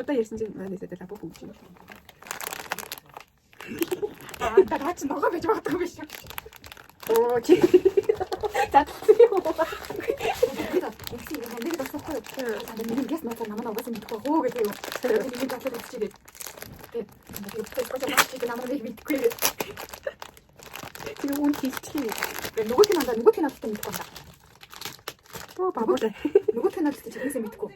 одоо ярьсан чинь манай сэтэл апо бүгд юм. Та наач ногоо байж байгаа юм биш үү? Оо чи. Татсан юм уу? Нэг тасахгүй. Нэг гээс надад намаа угаасан мэдхгүй хөө гэдэг юм. Нэг татлаа биччихээ. Тэгээд тэгээд намаа нэг мэдхгүй. Тэгээ үн хийчихээ. Нөгөө кинонд мэдхгүй байна. Оо бабаа. Нөгөө кинонд ч гэсэн мэдхгүй.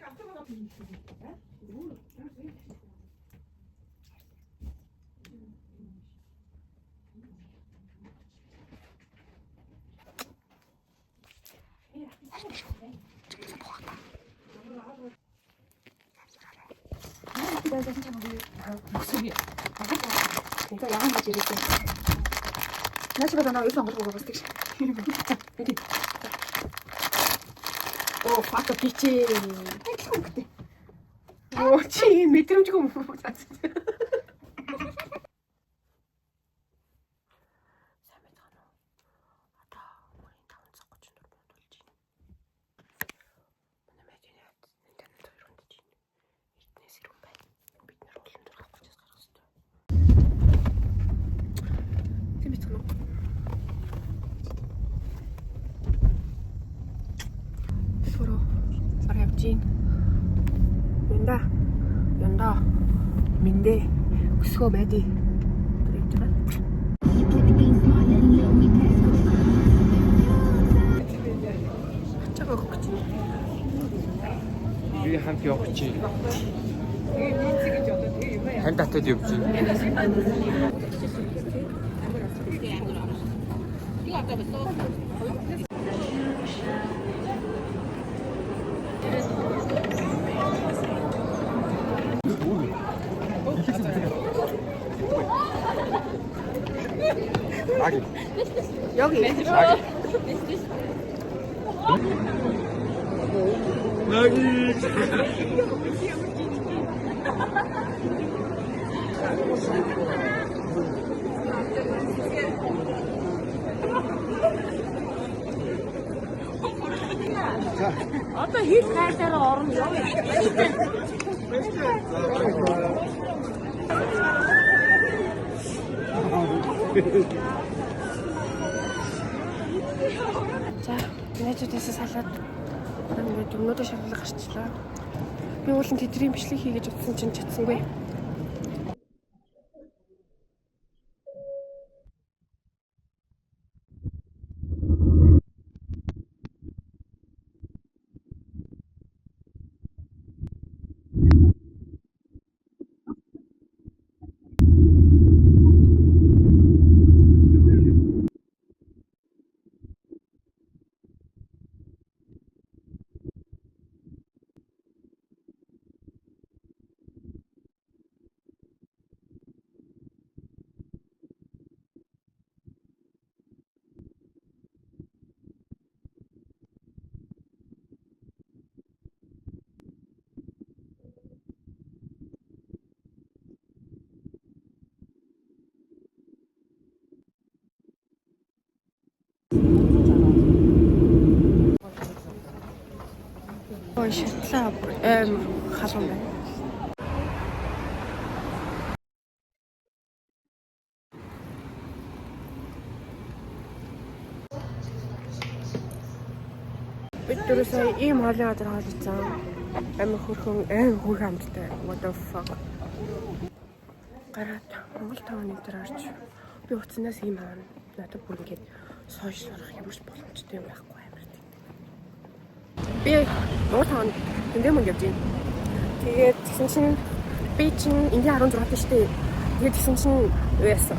목소리. 진짜 야한 거지 이렇게. 나 집에 나 여기서 안 가지고 가봤을 때. 여기. 오, 아까 빛이. 아이고 그때. 오, 치 밑으로 지금 못 봤어. 연다 민대 수고 매디 그랬잖아. 차가 그렇지. 우리 함께 없지. 한 따뜻이 없지. 이거 아까 써. 여기 여기 Одоо хийх гайхаараа орно ёо. За, найзуудаас салаад ингээд өнөөдөр шалгалт гарчлаа. Би уулын тэдрийн бичлэг хийгээд утсан чинь чадсангүй. Ой, шатлаа халуун байна. Бид дөрөв сая ийм хоолны газар хоолцсон. Амар хөрхөн хүүхэн амттай. What the fuck. Гараад Монгол тооны дээр орж би утаснаас ийм аа надад бүр ингээд сошиалрах ямар ч боломжтой юм байхгүй амар тийм. Би Монгол тоонд тэндээ явж байна. Тэгээд тэгсэн чинь би чинь ингээ 16 шүү дээ. Тэгээд тэгсэн чинь яасан.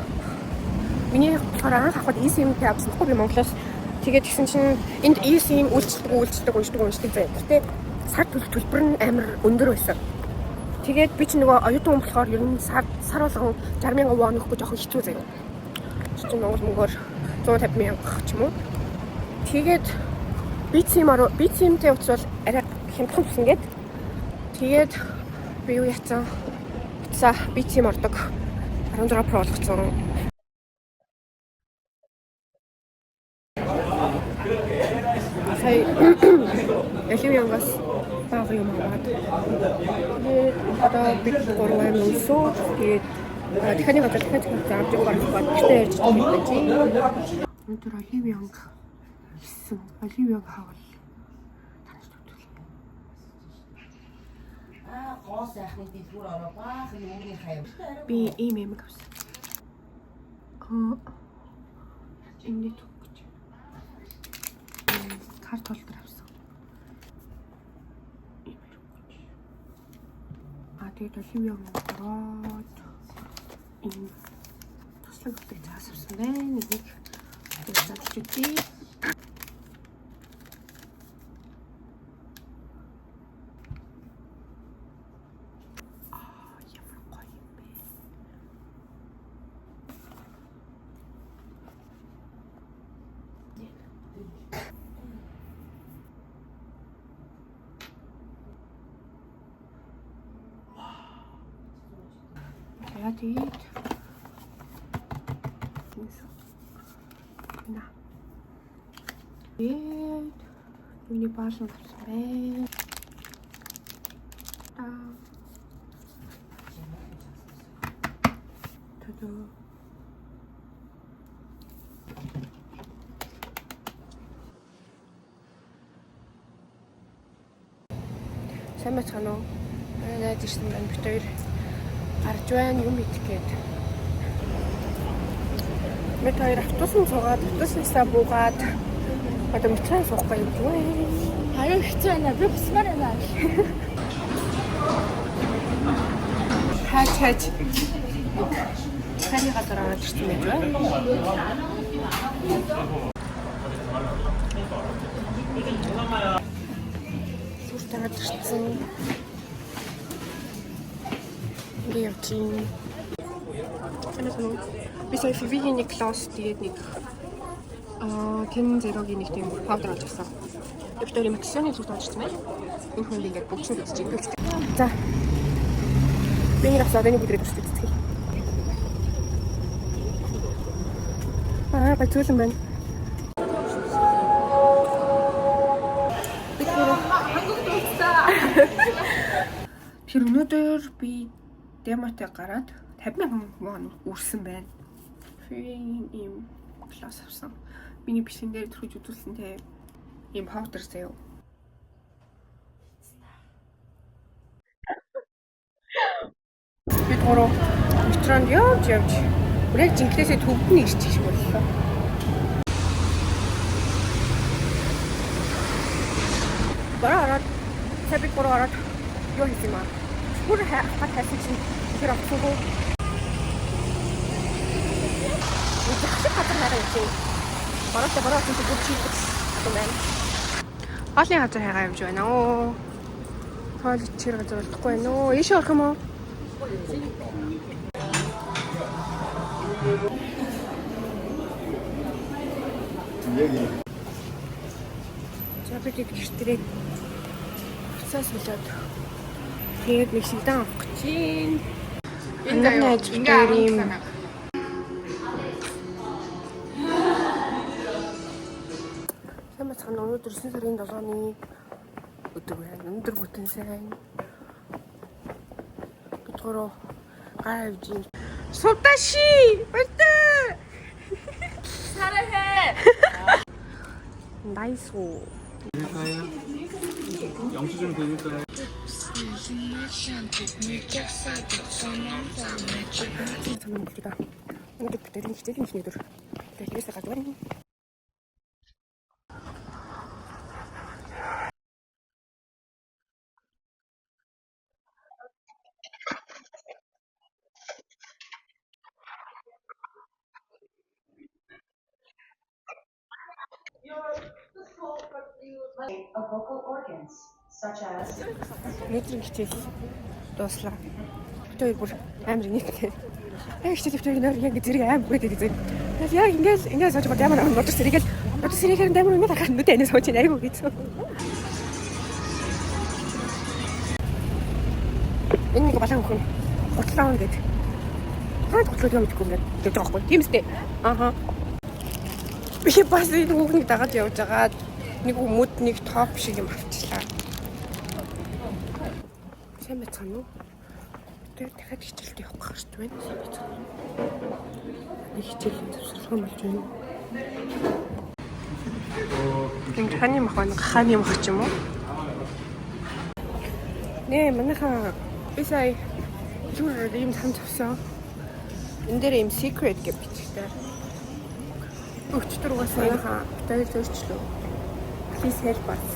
Миний болохоор анх авахд eSIM авсангүй би Монголоос. Тэгээд тэгсэн чинь энд eSIM үйлчлдэг заяа. Гэтэ сар төлбөр нь амар өндөр байсан. Тэгээд би ч нөгөө оюутан хүн болохоор ер нь сар болгон 60,000 вон өгөхгүй жоохон хэцүү заяа. Чи Монгол мөнгөөр 150,000 ч юм уу. Тэгээд BCM-тэй уцвал арай хямдхан тусан гээд. Тэгээд би юу яцсан? За BCM ордог 16 Pro болгоцсон. Сая Элевиангаас бага юм аваад. Тэгээд одоо бид 3 аймаг өлсөөд тэгээд дахианы газар дахиад заавч гаргах гэртээ ярьж байгаа юм байна. Өнөөдөр Оливианг хийсэн Оливианг хавал таньж төвлөлөө. Гоо сайхны дэлгүүр ороо баах юм хаяв. Би ийм юм авсан. Энийг түгэж. Карт холдор авсан. Тэгээд Оливианг ороод ийм туслаг өгдөг цаас авсан байна. Энийг задлж үтээ. Ямар гоё юм бэ. Тэгээд на. Миний баасан авсан байна. Тэдөө. Сайн бацхан уу? Найд ирсэн байна. Бид хоёр гарч байна юм идэх гээд. Бид хоёр автобусанд суугаад, автобуснасаа буугаад одоо метронд суухгүй юм уу? Аяа хэцүү байна. Би бусмаар байна. Хаач. Таны газар ороод ирсэн байж байна. Сүр тараад ирсэн. Би явчихин. Би сая Фивигийн нэг класс тэгээд нэг Кен Зерогийн нэг тийм паудер олж авсан. Өвтөр эмоцны зүг тоочсон байна. Энэ хүн ингээд бүгд үзэж байгаа. За. Би нэг асаад нэг бүдрэг үзэж байгаа. Бацуулан байна. Тэр өнөөдөр би демотой гараад 50,000 вон үрсэн байна. Ийм класс авсан. Миний бичсэн дээр төрөж үзүүлсэн те. Ийм паудер заяа. Би гурав метронд явж. Яг жинхнээсээ төвд нь ирчих шиг боллоо. Бараад сабик бороод юу хийх юм аа? Бүр хат хайсан чинь тэр авчихгүй. Их хатар хараа чи. Бараад чинь бүр чи юм байна. Хоолны газар хайгаа явж байна оо. Хоол чир газар болохгүй байна оо. Ийш орох юм уу? За бид гэртээ цаас болоод тэгээд нэг шигдэн авах гэж байна. Энэ найз дээр юм. Самбацхан өнөөдөр 9 сарын 7-ны өдөр байна. Өнөөдөр бүтэн сайн. Гурав гайвж юм. Сувдаши! Байтэ! 사랑해. 나이스. 영수증 되니까요. 저는 우리가 오늘 그때는 기대된 기회들 대기에서 가져와니. Of vocal organs, such as Өдрийн хичээл дуслаа. Өдөр бүр амар нийттэй. Яг хичээл өвчнөр яг зэрэг амар хүрээд идэв. Яг ингээл сууж байгаа амар бодож сэргээл бодож сэргээр амар үнэ тахад нүдэ энэс сууж айгу гэсэн. Энэ нэг балан хөхөн готлоо ингээд. Хаад готлоо юм гэдэггүй ингээд явж байгаа байхгүй. Тийм үстэй. Ааха. Би бас энэ хүүхнийг дагаад явж байгаа. Нэг өмд нэг топ шиг юм авчлаа. сайн байцгаана уу? Тэр дахиад хичээлд явах гэж байна. Сайн байцгаана уу? Нэг хичээлийн завсарлага болж байна. Энд ханы мах байна. Ханы мах ч юм уу? Нэ манайхаа би сая зүгээр юм хамт авсан. Энд дээр юм secret гэж бичигтэй. Өчтөргөөс манайхаа битүүл зөрчлөө. Please help us.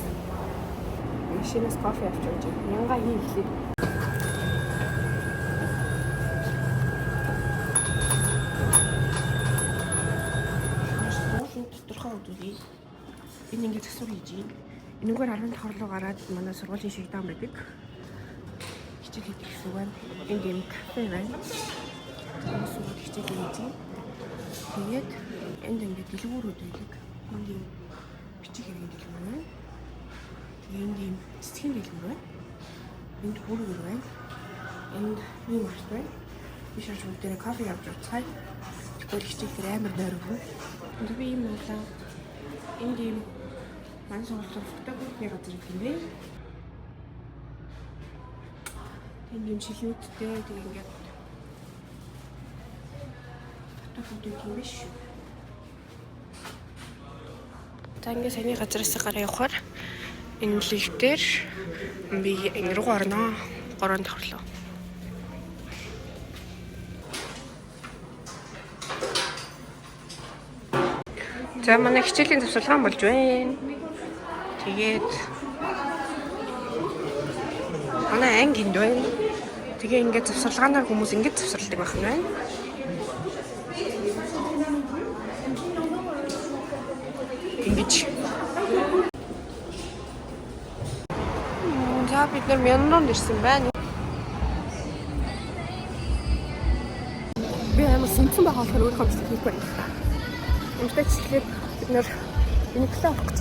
Машинаас кофе авч явж байна. Янга хий хэлээ. Тодорхой үдүүдийг энэ ингээд засвар хийж байна. Энэгээр 15 руу гараад манай сургуулийн шигдаан байдаг. Хичээл хийх гэсэн байна. Энд юм кафе байна. Сургууль хичээл хийж байна. Тэгээд энд ингээд дэлгүүрүүд байдаг. Энд юм бичиг хэрэг дэлгүүр байна. Энд юм цэцгийн дэлгүүр байна. Энд бүргэр байна. Энд юм арт байна. Биш аж бүгд дээр кофе авч уцгаая. Тэгэхээр хичээл амар нойргүй. Энд би юм болоо. Энд юм манай сургуулийн фотографийн газар юм бэ. Энд юм шилүүдтэй тэг ингээд фотографи юм биш. За ингээд саяны газараас гараа явахаар энэ лифтээр би энэ руу орно. 3 давхарлаа. За манай хичээлийн завсарлага болж байна. Тэгээд манай анги энд байна. Тэгээ ингээд завсарлагаанаар хүмүүс ингээд завсарладаг байх нь байна. Ингэж. За бид нар Мянманд ирсэн байна. Би амар сэнцэн байгаа болохоор өөрөө хэвчээ хийх байна. Эмчтэй чиглэлээр бид нэр Uniqlo авах гэж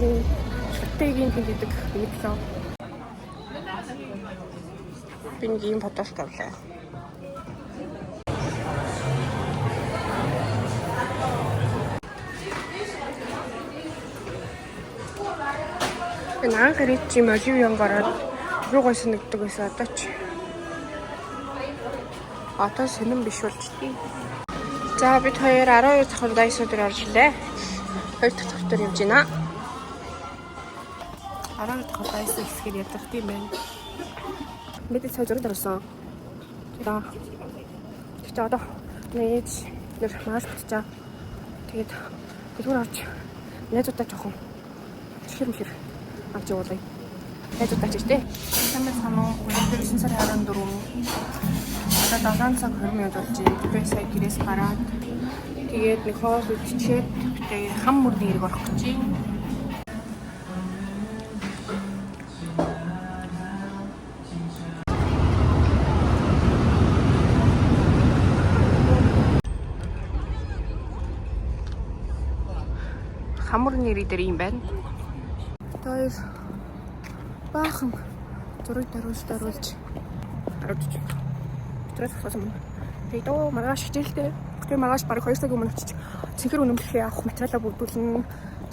шүтэйгийн хийдэг Uniqlo. Би нэг юм фотошоп авлаа. Энэ анх ирээд чим оливьон гараад руу гой санагддаг байсан одоо ч. Одоо сонирн биш болчтой. За бид хоёр 12 дахь дайсуу дээр орж илээ. 2 дахь давтар явж байна. 12 дахь дайсуу хэсгээр ядах тийм байна. Бид цаа зураг дарсан. Тэгээд одоо нээж нэр маш битчаа. Тэгээд дэлгүүр орж найзуудаа жоохон чихэр авч явуулъя. Найзуудаа ч тийм. Сайн санаа өнөөдөр 9 сарын 14. Одоо 7 цаг 20 минут болж байна. Би сая гэрээс гараад тэгээд нэг хоол идчихээд тэгээд хам мөрний хэрэг орох гэж байна. Хамурны хэрэг дээр юм байна. Тэр баахан зураг даруулж харуулж Тэрс хасам. Тэгээд маргааш хичээлтэй. Тэгээд маргааш бараг 2 цагийн өмнө очиж цэнхэр үнэмлэхээ авах материалаа бүрдүүлнэ.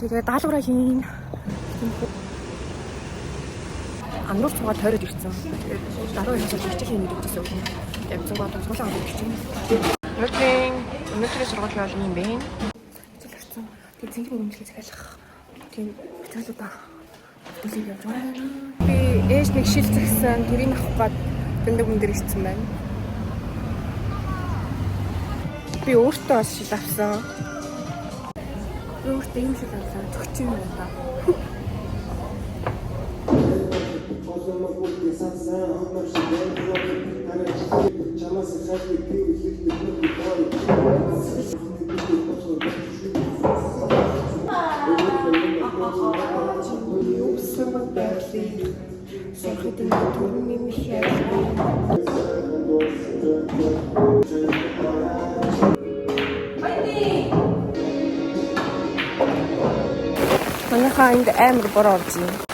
Тэгээд даалгавраа хийн. Амнуур цугаа тойроод ирсэн. Тэгээд дараа нь хичээл хийх нэг гэсэн үг. Тэгээд цугаа тусгуулаа авах гэж байна. Өнөөдрийн сургуулийн бол юм бэ? Хичээл хийсэн. Тэгээд цэнхэр үнэмлэхээ захиалах. Тэгээд материалуудаа бүрдүүлж явж байна. Би ээж нэг шил загсан тэрийг авах гээд бэндэг хүн дээр ирсэн байна. Би өөртөө бас шил авсан. Өөртөө юм шил авсан. Төгч юм байна. Манайхаа энд амар бор орж байна.